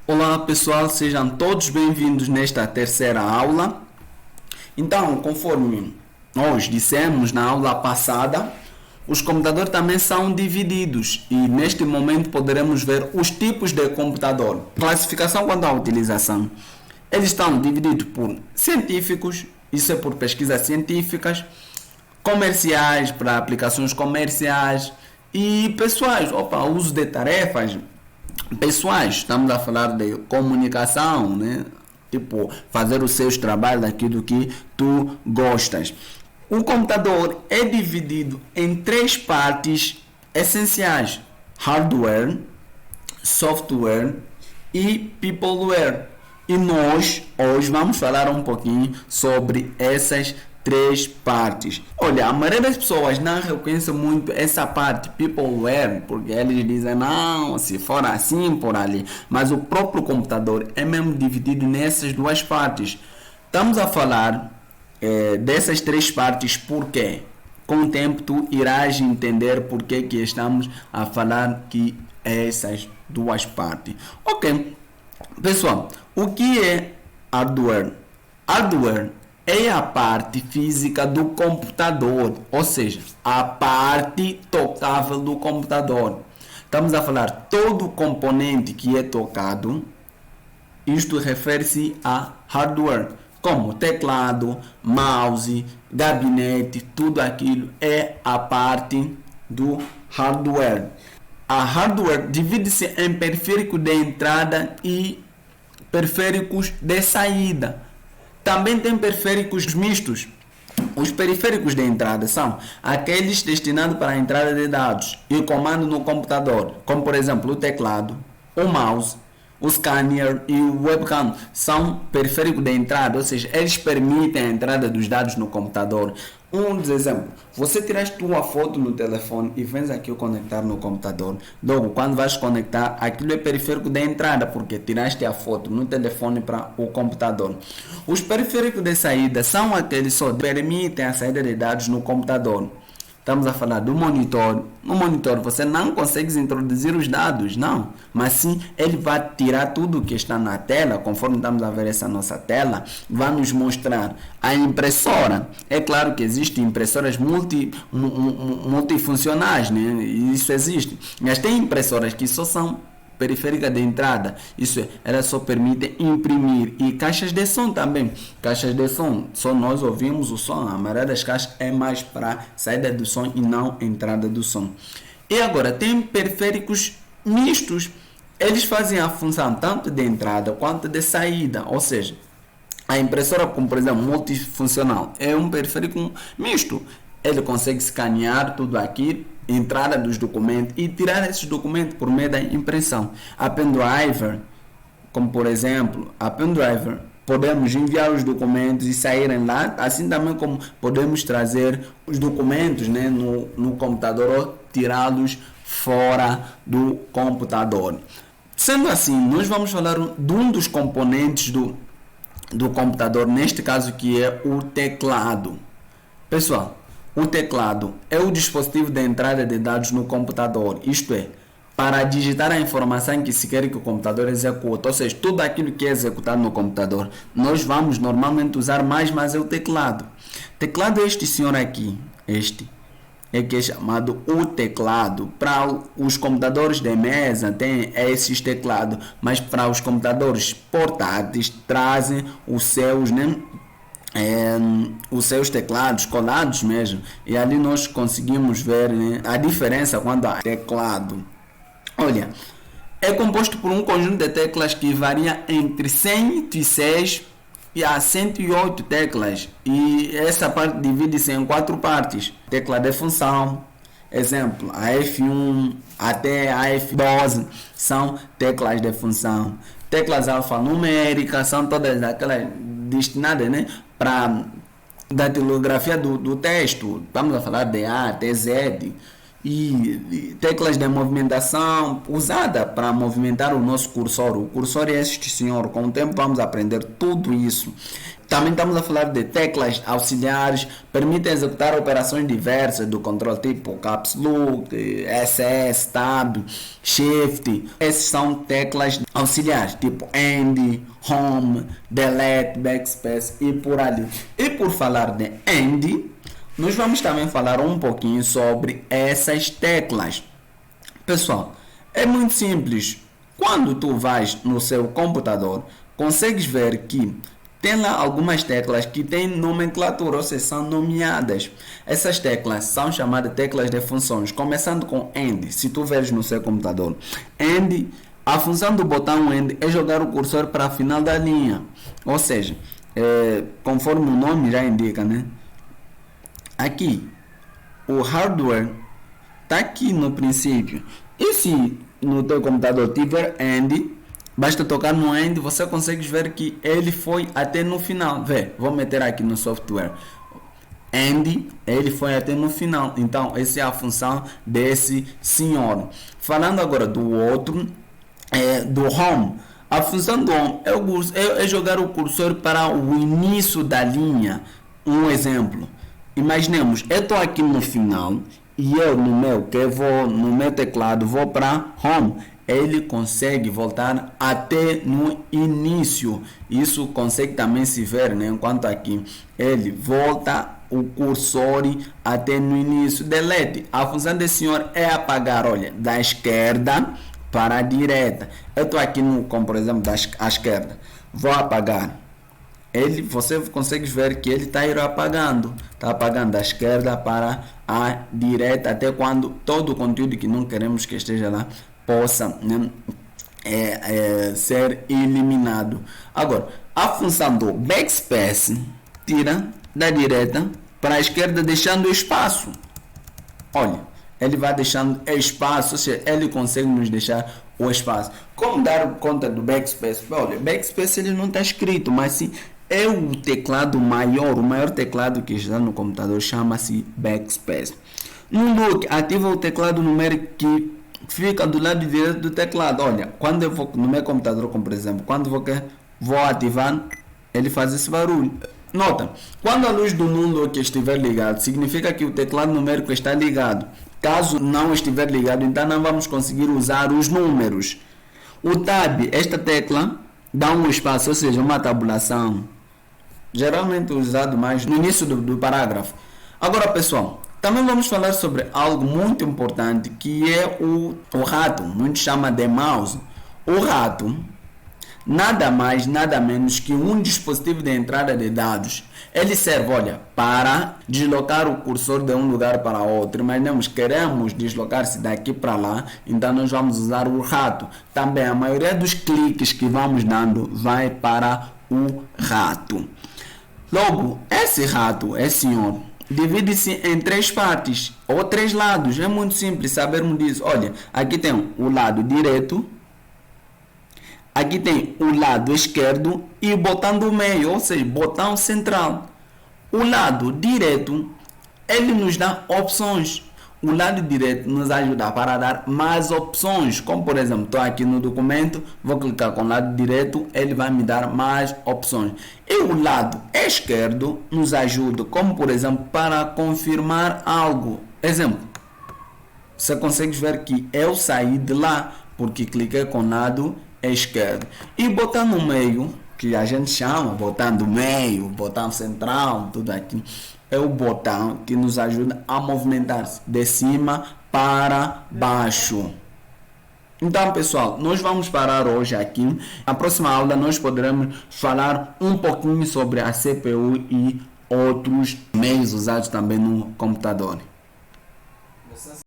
Olá pessoal, sejam todos bem-vindos nesta terceira aula. Então, conforme nós dissemos na aula passada, os computadores também são divididos e neste momento poderemos ver os tipos de computador. Classificação quanto à utilização. Eles estão divididos por científicos, isso é por pesquisas científicas, comerciais, para aplicações comerciais e pessoais, uso de tarefas pessoais. Estamos a falar de comunicação, né? Tipo, fazer os seus trabalhos daquilo que tu gostas. O computador é dividido em três partes essenciais: hardware, software e peopleware. E nós hoje vamos falar um pouquinho sobre essas três partes. Olha, a maioria das pessoas não reconhece muito essa parte peopleware, porque eles dizem não, se for assim por ali, mas o próprio computador é mesmo dividido nessas duas partes. Estamos a falar dessas três partes porque com o tempo tu irás entender porque que estamos a falar que essas duas partes. Ok, pessoal, o que é hardware? Hardware é a parte física do computador, ou seja, a parte tocável do computador. Estamos a falar todo componente que é tocado, isto refere-se a hardware, como teclado, mouse, gabinete, tudo aquilo é a parte do hardware. A hardware divide-se em periférico de entrada e periféricos de saída. Também tem periféricos mistos. Os periféricos de entrada são aqueles destinados para a entrada de dados e comando no computador, como por exemplo o teclado, o mouse, o scanner e o webcam. São periféricos de entrada, ou seja, eles permitem a entrada dos dados no computador. Um dos exemplos: você tiraste tua foto no telefone e vens aqui conectar no computador. Logo, quando vais conectar, aquilo é periférico de entrada, porque tiraste a foto no telefone para o computador. Os periféricos de saída são aqueles que só permitem a saída de dados no computador. Estamos a falar do monitor. No monitor você não consegue introduzir os dados, não. Mas sim, ele vai tirar tudo que está na tela. Conforme estamos a ver essa nossa tela, vai nos mostrar a impressora. É claro que existem impressoras multifuncionais, né? Isso existe. Mas tem impressoras que só são periférica de entrada, isso é, ela só permite imprimir. E caixas de som também, caixas de som, só nós ouvimos o som, a maioria das caixas é mais para saída do som e não entrada do som. E agora tem periféricos mistos, eles fazem a função tanto de entrada quanto de saída, ou seja, a impressora, como por exemplo multifuncional, é um periférico misto. Ele consegue escanear tudo aqui, entrada dos documentos e tirar esses documentos por meio da impressão. A pendrive, como por exemplo, a pendrive, podemos enviar os documentos e saírem lá, assim também como podemos trazer os documentos, né, no computador ou tirá-los fora do computador. Sendo assim, nós vamos falar de um dos componentes do computador, neste caso que é o teclado. Pessoal, o teclado é o dispositivo de entrada de dados no computador, isto é, para digitar a informação que se quer que o computador execute, ou seja, tudo aquilo que é executado no computador, nós vamos normalmente usar mais é o teclado. Teclado é este senhor aqui, este é que é chamado o teclado. Para os computadores de mesa tem esses teclados, mas para os computadores portáteis trazem os seus, né? Os seus teclados colados mesmo, e ali nós conseguimos ver, né, a diferença quando há teclado. Olha, é composto por um conjunto de teclas que varia entre 106 e a 108 teclas, e essa parte divide-se em quatro partes: tecla de função, exemplo, a F1 até a F12 são teclas de função. Teclas alfanuméricas são todas aquelas destinadas, né, para datilografia do texto. Vamos a falar de A até Z. e teclas de movimentação usada para movimentar o nosso cursor. O cursor é este senhor. Com o tempo vamos aprender tudo isso. Também estamos a falar de teclas auxiliares, permitem executar operações diversas do controle, tipo Caps Lock, SS, Tab, Shift. Essas são teclas auxiliares, tipo End, Home, Delete, Backspace e por ali. E por falar de End, nós vamos também falar um pouquinho sobre essas teclas. Pessoal, é muito simples. Quando tu vais no seu computador, consegues ver que tem lá algumas teclas que têm nomenclatura, ou seja, são nomeadas. Essas teclas são chamadas teclas de funções, começando com End. Se tu veres no seu computador, End, a função do botão End é jogar o cursor para a final da linha. Ou seja, conforme o nome já indica, né? Aqui, o hardware está aqui no princípio. E se no teu computador tiver End, basta tocar no End, você consegue ver que ele foi até no final. Vê, vou meter aqui no software. End, ele foi até no final. Então, essa é a função desse senhor. Falando agora do outro, do Home. A função do Home é jogar o cursor para o início da linha. Um exemplo. Imaginemos, eu estou aqui no final e eu no meu teclado vou para Home. Ele consegue voltar até no início. Isso consegue também se ver, né? Enquanto aqui ele volta o cursor até no início. Delete. A função desse senhor é apagar, olha, da esquerda para a direita. Eu estou aqui como por exemplo da esquerda. Vou apagar. Você consegue ver que ele está apagando. Está apagando da esquerda para a direita até quando todo o conteúdo que não queremos que esteja lá possa, né, ser eliminado. Agora, a função do backspace tira da direita para a esquerda, deixando espaço. Olha, ele vai deixando espaço, ou seja, ele consegue nos deixar o espaço. Como dar conta do backspace? Olha, backspace ele não está escrito, mas sim é o teclado maior, o maior teclado que está no computador chama-se backspace. No Look, ativa o teclado numérico que fica do lado direito do teclado. Olha, quando eu vou no meu computador, como por exemplo, quando vou ativar, ele faz esse barulho. Nota, quando a luz do Look estiver ligado, significa que o teclado numérico está ligado. Caso não estiver ligado, então não vamos conseguir usar os números. O Tab, esta tecla, dá um espaço, ou seja, uma tabulação, geralmente usado mais no início do parágrafo. Agora, pessoal, também vamos falar sobre algo muito importante, que é o rato. Muitos chamam de mouse. O rato, nada mais, nada menos que um dispositivo de entrada de dados. Ele serve, olha, para deslocar o cursor de um lugar para outro. Mas não queremos deslocar-se daqui para lá, então nós vamos usar o rato. Também a maioria dos cliques que vamos dando vai para o rato. Logo, esse rato, senhor, divide-se em três partes ou três lados. É muito simples sabermos disso. Olha, aqui tem o lado direito, aqui tem o lado esquerdo e o botão do meio, ou seja, botão central. O lado direito, ele nos dá opções. O lado direito nos ajuda para dar mais opções, como por exemplo, estou aqui no documento, vou clicar com o lado direito, ele vai me dar mais opções. E o lado esquerdo nos ajuda, como por exemplo, para confirmar algo. Exemplo, você consegue ver que eu saí de lá porque cliquei com o lado esquerdo. E botão no meio, que a gente chama botão do meio, botão central, tudo aqui, é o botão que nos ajuda a movimentar-se de cima para baixo. Então, pessoal, nós vamos parar hoje aqui. Na próxima aula nós poderemos falar um pouquinho sobre a CPU e outros meios usados também no computador.